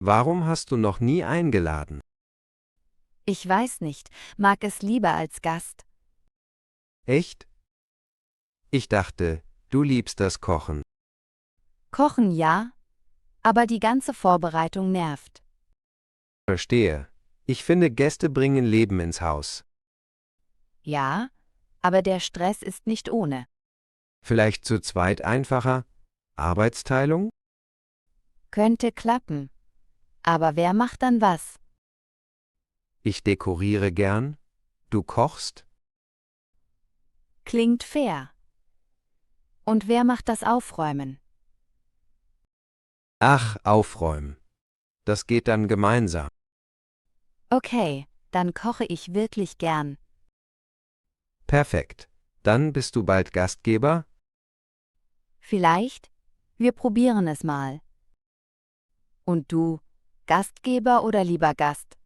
Warum hast du noch nie eingeladen? Ich weiß nicht, mag es lieber als Gast. Echt? Ich dachte, du liebst das Kochen. Kochen ja, aber die ganze Vorbereitung nervt. Verstehe. Ich finde, Gäste bringen Leben ins Haus. Ja, aber der Stress ist nicht ohne. Vielleicht zu zweit einfacher? Arbeitsteilung? Könnte klappen. Aber wer macht dann was? Ich dekoriere gern. Du kochst? Klingt fair. Und wer macht das Aufräumen? Ach, aufräumen. Das geht dann gemeinsam. Okay, dann koche ich wirklich gern. Perfekt. Dann bist du bald Gastgeber? Vielleicht? Wir probieren es mal. Und du, Gastgeber oder lieber Gast?